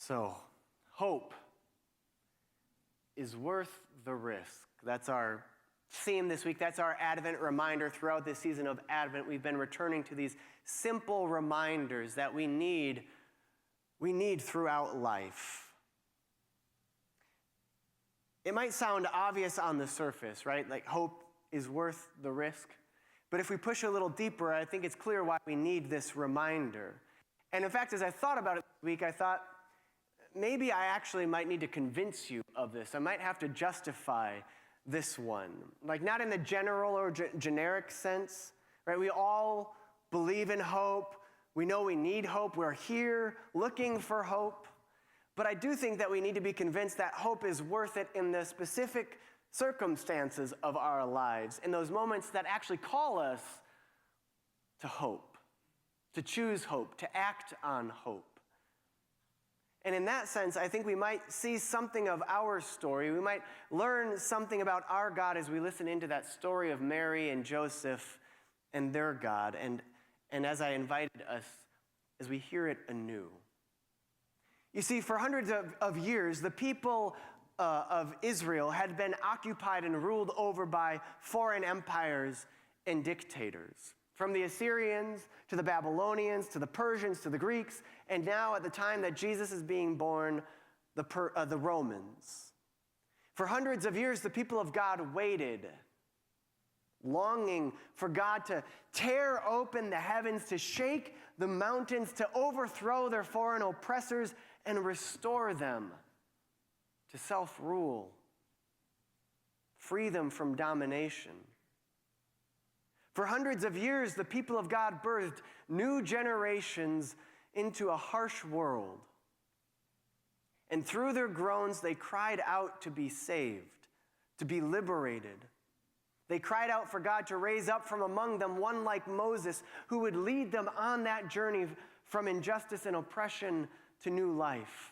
So, hope is worth the risk. That's our theme this week. That's our Advent reminder. Throughout this season of Advent, we've been returning to these simple reminders that we need throughout life. It might sound obvious on the surface, right? Like hope is worth the risk. But if we push a little deeper, I think it's clear why we need this reminder. And in fact, as I thought about it this week, I thought, maybe I actually might need to convince you of this. I might have to justify this one. Like not in the general or generic sense, right? We all believe in hope. We know we need hope. We're here looking for hope. But I do think that we need to be convinced that hope is worth it in the specific circumstances of our lives, in those moments that actually call us to hope, to choose hope, to act on hope. And in that sense, I think we might see something of our story. We might learn something about our God as we listen into that story of Mary and Joseph and their God. And as I invited us, as we hear it anew. You see, for hundreds of years, the people of Israel had been occupied and ruled over by foreign empires and dictators. From the Assyrians to the Babylonians to the Persians to the Greeks, and now at the time that Jesus is being born, the Romans. For hundreds of years, the people of God waited, longing for God to tear open the heavens, to shake the mountains, to overthrow their foreign oppressors and restore them to self-rule, free them from domination. For hundreds of years, the people of God birthed new generations into a harsh world. And through their groans, they cried out to be saved, to be liberated. They cried out for God to raise up from among them one like Moses, who would lead them on that journey from injustice and oppression to new life.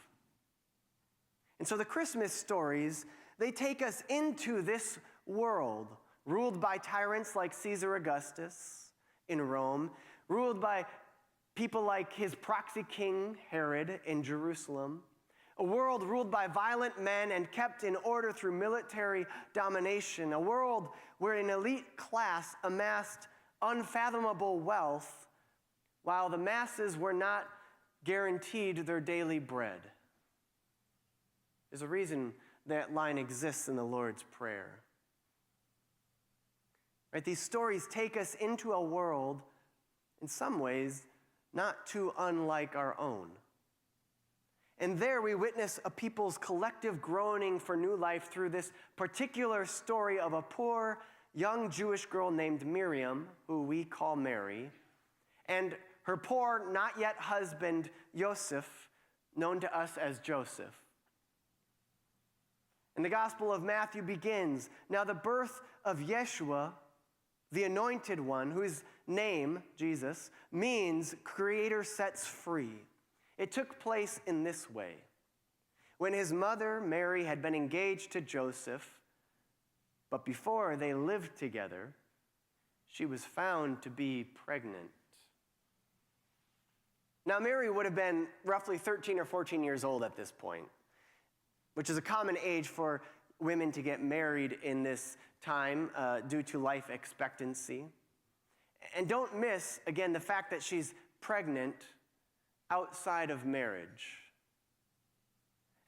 And so the Christmas stories, they take us into this world, ruled by tyrants like Caesar Augustus in Rome, ruled by people like his proxy king Herod in Jerusalem, a world ruled by violent men and kept in order through military domination, a world where an elite class amassed unfathomable wealth while the masses were not guaranteed their daily bread. There's a reason that line exists in the Lord's Prayer. Right? These stories take us into a world, in some ways, not too unlike our own. And there we witness a people's collective groaning for new life through this particular story of a poor young Jewish girl named Miriam, who we call Mary, and her poor, not yet husband, Joseph, known to us as Joseph. And the Gospel of Matthew begins, now the birth of Yeshua, the anointed one, whose name, Jesus, means Creator sets free. It took place in this way. When his mother, Mary, had been engaged to Joseph, but before they lived together, she was found to be pregnant. Now, Mary would have been roughly 13 or 14 years old at this point, which is a common age for women to get married in this time due to life expectancy. And don't miss, again, the fact that she's pregnant outside of marriage.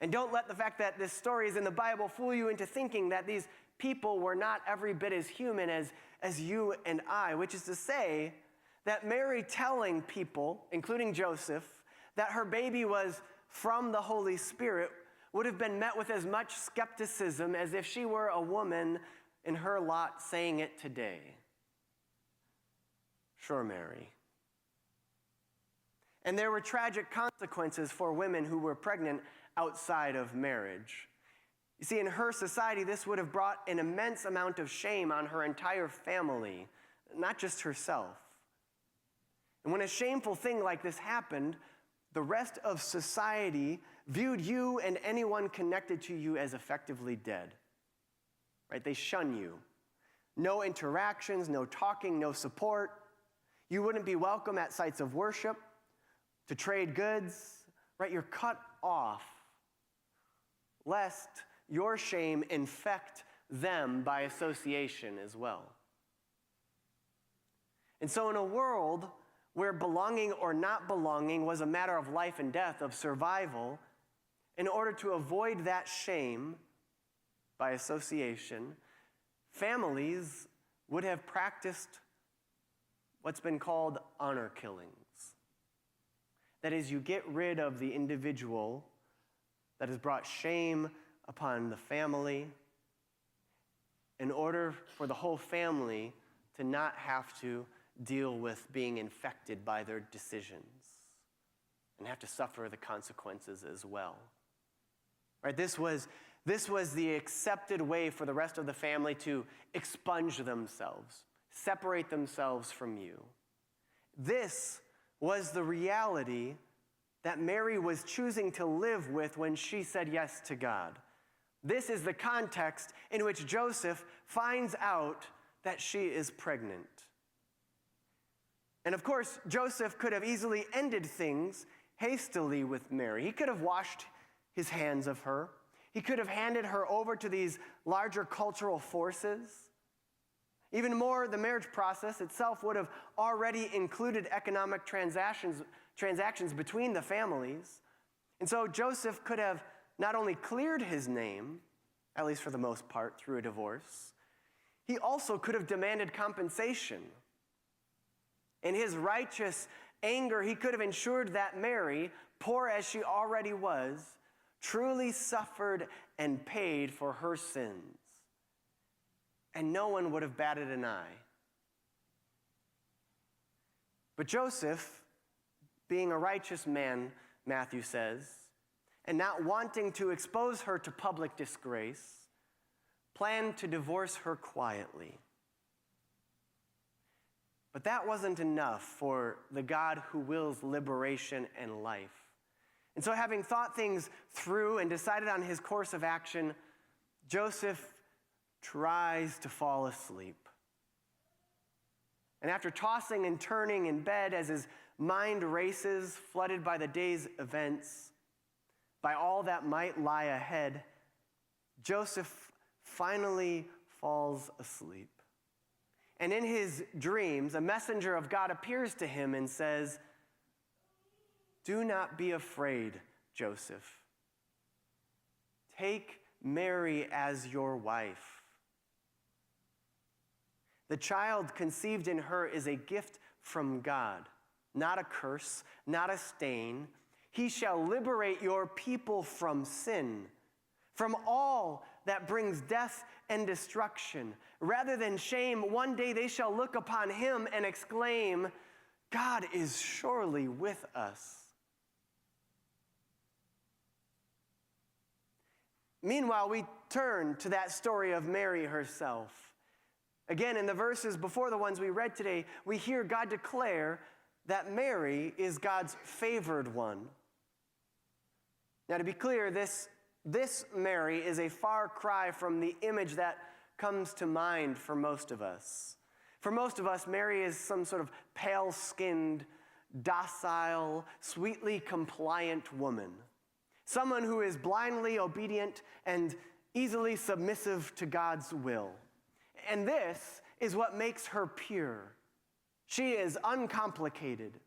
And don't let the fact that this story is in the Bible fool you into thinking that these people were not every bit as human as you and I, which is to say that Mary telling people, including Joseph, that her baby was from the Holy Spirit would have been met with as much skepticism as if she were a woman in her lot saying it today. Sure, Mary. And there were tragic consequences for women who were pregnant outside of marriage. You see, in her society, this would have brought an immense amount of shame on her entire family, not just herself. And when a shameful thing like this happened, the rest of society viewed you and anyone connected to you as effectively dead. Right? They shun you. No interactions, no talking, no support. You wouldn't be welcome at sites of worship, to trade goods, right? You're cut off, lest your shame infect them by association as well. And so in a world where belonging or not belonging was a matter of life and death, of survival, in order to avoid that shame by association, families would have practiced what's been called honor killings. That is, you get rid of the individual that has brought shame upon the family in order for the whole family to not have to deal with being infected by their decisions and have to suffer the consequences as well. Right? This was the accepted way for the rest of the family to expunge themselves, separate themselves from you. This was the reality that Mary was choosing to live with when she said yes to God. This is the context in which Joseph finds out that she is pregnant. And of course, Joseph could have easily ended things hastily with Mary. He could have washed his hands of her. He could have handed her over to these larger cultural forces. Even more, the marriage process itself would have already included economic transactions between the families. And so Joseph could have not only cleared his name, at least for the most part, through a divorce, he also could have demanded compensation. In his righteous anger, he could have ensured that Mary, poor as she already was, truly suffered and paid for her sins. And no one would have batted an eye. But Joseph, being a righteous man, Matthew says, and not wanting to expose her to public disgrace, planned to divorce her quietly. But that wasn't enough for the God who wills liberation and life. And so having thought things through and decided on his course of action, Joseph tries to fall asleep. And after tossing and turning in bed as his mind races, flooded by the day's events, by all that might lie ahead, Joseph finally falls asleep. And in his dreams, a messenger of God appears to him and says, "Do not be afraid, Joseph. Take Mary as your wife. The child conceived in her is a gift from God, not a curse, not a stain. He shall liberate your people from sin, from all that brings death and destruction. Rather than shame, one day they shall look upon him and exclaim, 'God is surely with us.'" Meanwhile, we turn to that story of Mary herself. Again, in the verses before the ones we read today, we hear God declare that Mary is God's favored one. Now, to be clear, this Mary is a far cry from the image that comes to mind for most of us. For most of us, Mary is some sort of pale-skinned, docile, sweetly compliant woman. Someone who is blindly obedient and easily submissive to God's will. And this is what makes her pure. She is uncomplicated,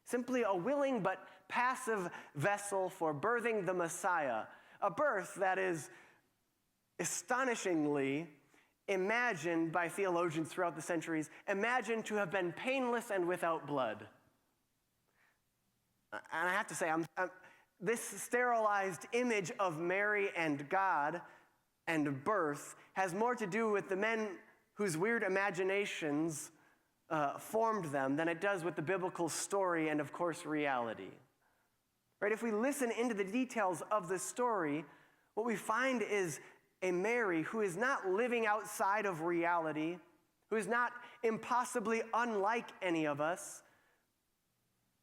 simply a willing but passive vessel for birthing the Messiah, a birth that is astonishingly imagined by theologians throughout the centuries, imagined to have been painless and without blood. And I have to say, this sterilized image of Mary and God and birth has more to do with the men whose weird imaginations formed them than it does with the biblical story and, of course, reality. Right? If we listen into the details of the story, what we find is a Mary who is not living outside of reality, who is not impossibly unlike any of us,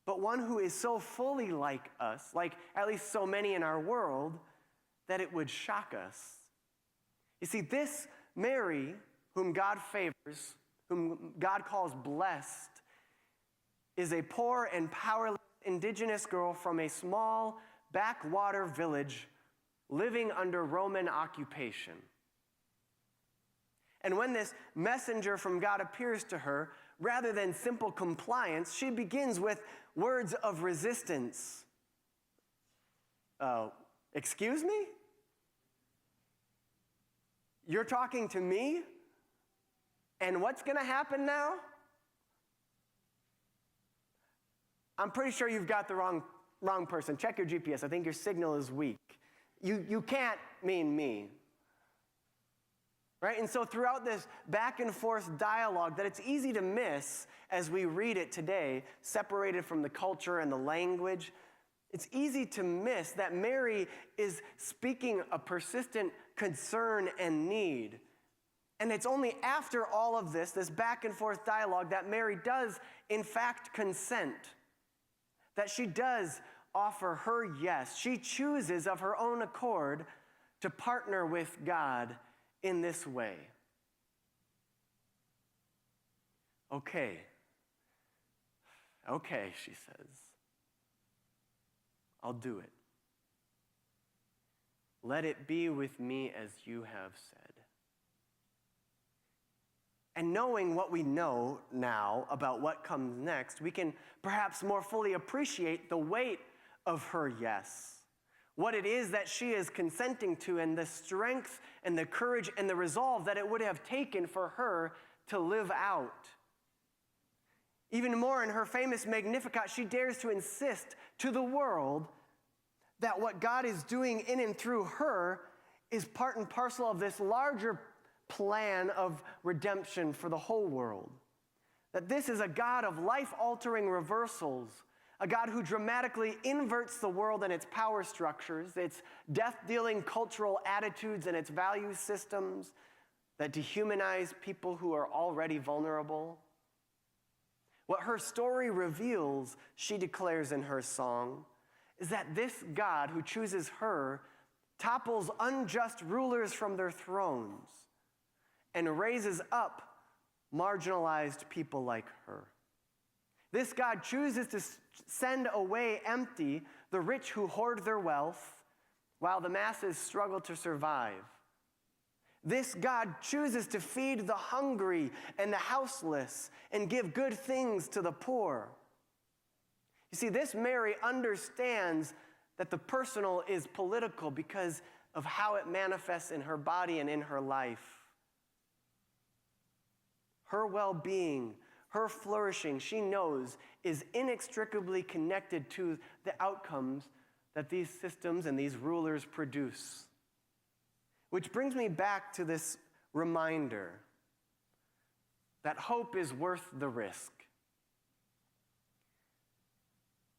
but one who is so fully like us, like at least so many in our world, that it would shock us. You see, this Mary, whom God favors, whom God calls blessed, is a poor and powerless indigenous girl from a small backwater village living under Roman occupation. And when this messenger from God appears to her, rather than simple compliance, she begins with words of resistance. Excuse me? You're talking to me? And what's going to happen now? I'm pretty sure you've got the wrong person. Check your GPS. I think your signal is weak. You can't mean me. Right? And so throughout this back and forth dialogue that it's easy to miss as we read it today, separated from the culture and the language, it's easy to miss that Mary is speaking a persistent concern and need. And it's only after all of this back and forth dialogue, that Mary does in fact consent. That she does offer her yes. She chooses of her own accord to partner with God in this way. Okay, she says. I'll do it. Let it be with me as you have said. And knowing what we know now about what comes next, we can perhaps more fully appreciate the weight of her yes. What it is that she is consenting to, and the strength and the courage and the resolve that it would have taken for her to live out. Even more, in her famous Magnificat, she dares to insist to the world that what God is doing in and through her is part and parcel of this larger plan of redemption for the whole world. That this is a God of life-altering reversals, a God who dramatically inverts the world and its power structures, its death-dealing cultural attitudes and its value systems that dehumanize people who are already vulnerable. What her story reveals, she declares in her song, is that this God who chooses her topples unjust rulers from their thrones and raises up marginalized people like her. This God chooses to send away empty the rich who hoard their wealth while the masses struggle to survive. This God chooses to feed the hungry and the houseless and give good things to the poor. You see, this Mary understands that the personal is political because of how it manifests in her body and in her life. Her well-being, her flourishing, she knows, is inextricably connected to the outcomes that these systems and these rulers produce. Which brings me back to this reminder that hope is worth the risk.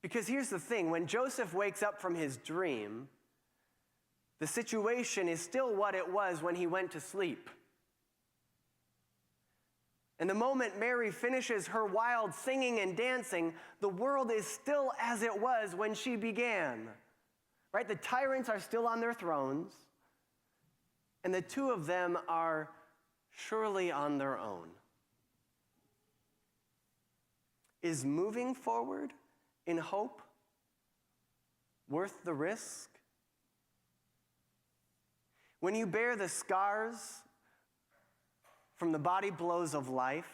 Because here's the thing, when Joseph wakes up from his dream, the situation is still what it was when he went to sleep. And the moment Mary finishes her wild singing and dancing, the world is still as it was when she began. Right? The tyrants are still on their thrones, and the two of them are surely on their own. Is moving forward in hope worth the risk? When you bear the scars from the body blows of life,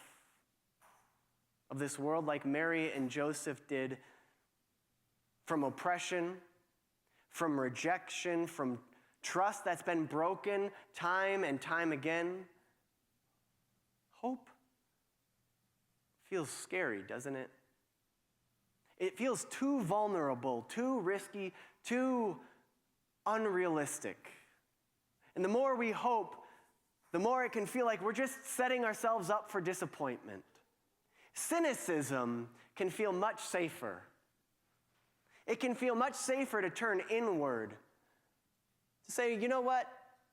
of this world, like Mary and Joseph did, from oppression, from rejection, from trust that's been broken time and time again, hope feels scary, doesn't it? It feels too vulnerable, too risky, too unrealistic. And the more we hope, the more it can feel like we're just setting ourselves up for disappointment. Cynicism can feel much safer. It can feel much safer to turn inward, to say, you know what,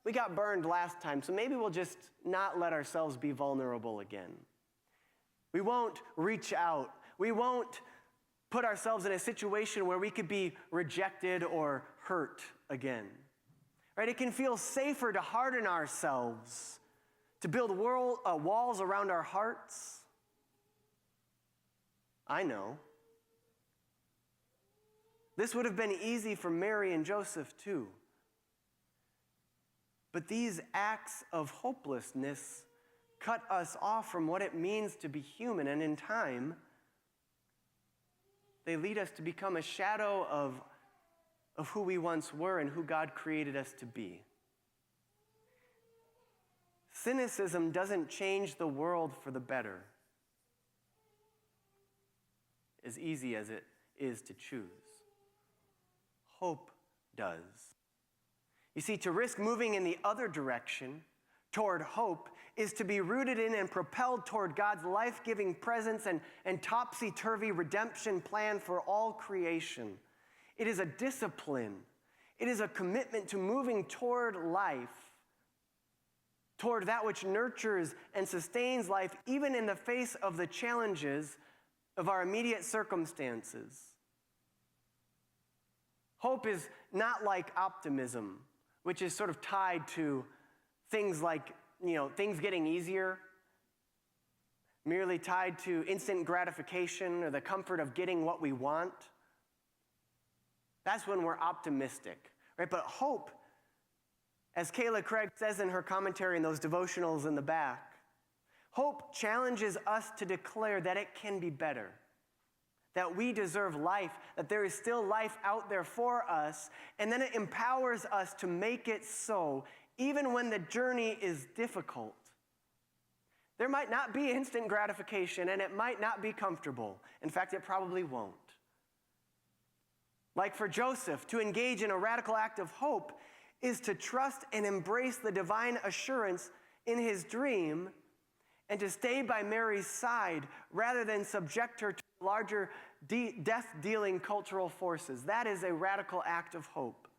we got burned last time, so maybe we'll just not let ourselves be vulnerable again. We won't reach out. We won't put ourselves in a situation where we could be rejected or hurt again. Right? It can feel safer to harden ourselves, to build walls around our hearts. I know. This would have been easy for Mary and Joseph too. But these acts of hopelessness cut us off from what it means to be human, and in time, they lead us to become a shadow of who we once were and who God created us to be. Cynicism doesn't change the world for the better, as easy as it is to choose. Hope does. You see, to risk moving in the other direction, toward hope, is to be rooted in and propelled toward God's life-giving presence and topsy-turvy redemption plan for all creation. It is a discipline. It is a commitment to moving toward life, toward that which nurtures and sustains life, even in the face of the challenges of our immediate circumstances. Hope is not like optimism, which is sort of tied to things like, things getting easier, merely tied to instant gratification or the comfort of getting what we want. That's when we're optimistic, right? But hope, as Kayla Craig says in her commentary in those devotionals in the back, hope challenges us to declare that it can be better, that we deserve life, that there is still life out there for us, and then it empowers us to make it so, even when the journey is difficult. There might not be instant gratification, and it might not be comfortable. In fact, it probably won't. Like for Joseph, to engage in a radical act of hope is to trust and embrace the divine assurance in his dream and to stay by Mary's side rather than subject her to larger death-dealing cultural forces. That is a radical act of hope.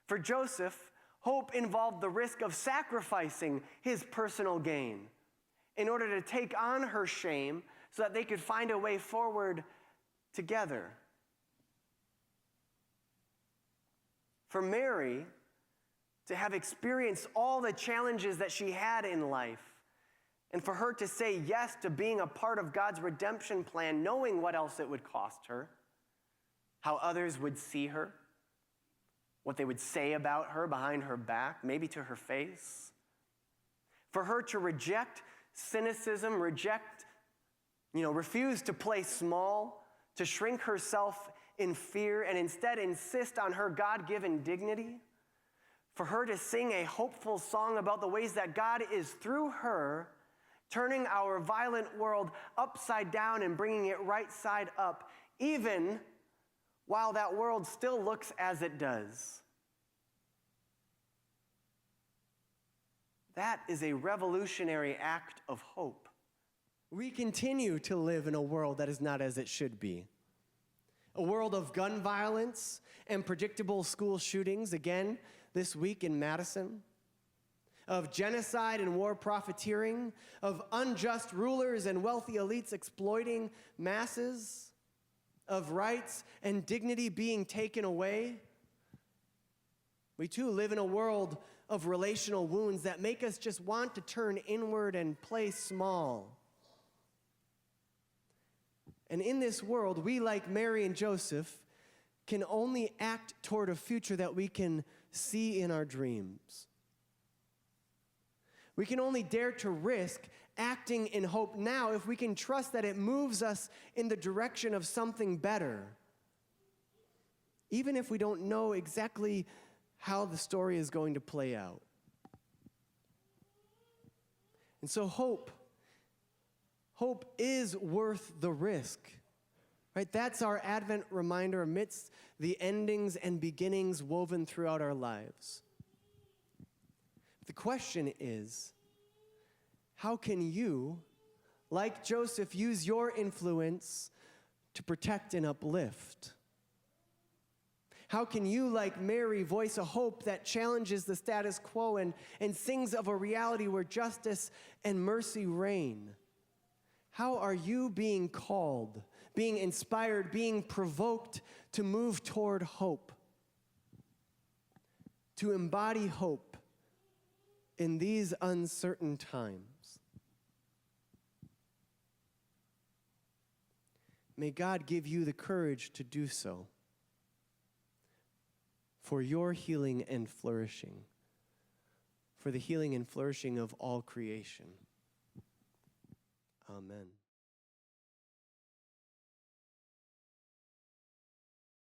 For Joseph, hope involved the risk of sacrificing his personal gain in order to take on her shame so that they could find a way forward together. For Mary to have experienced all the challenges that she had in life, and for her to say yes to being a part of God's redemption plan, knowing what else it would cost her, how others would see her, what they would say about her behind her back, maybe to her face. For her to reject cynicism, refuse to play small, to shrink herself in fear, and instead insist on her God-given dignity. For her to sing a hopeful song about the ways that God is, through her, turning our violent world upside down and bringing it right side up, even while that world still looks as it does. That is a revolutionary act of hope. We continue to live in a world that is not as it should be. A world of gun violence and predictable school shootings, again, this week in Madison. Of genocide and war profiteering, of unjust rulers and wealthy elites exploiting masses, of rights and dignity being taken away. We too live in a world of relational wounds that make us just want to turn inward and play small. And in this world, we, like Mary and Joseph, can only act toward a future that we can see in our dreams. We can only dare to risk acting in hope now if we can trust that it moves us in the direction of something better, even if we don't know exactly how the story is going to play out. And so hope is worth the risk, right? That's our Advent reminder amidst the endings and beginnings woven throughout our lives. The question is, how can you, like Joseph, use your influence to protect and uplift? How can you, like Mary, voice a hope that challenges the status quo and sings of a reality where justice and mercy reign? How are you being called, being inspired, being provoked to move toward hope, to embody hope in these uncertain times? May God give you the courage to do so. for your healing and flourishing, for the healing and flourishing of all creation. Amen.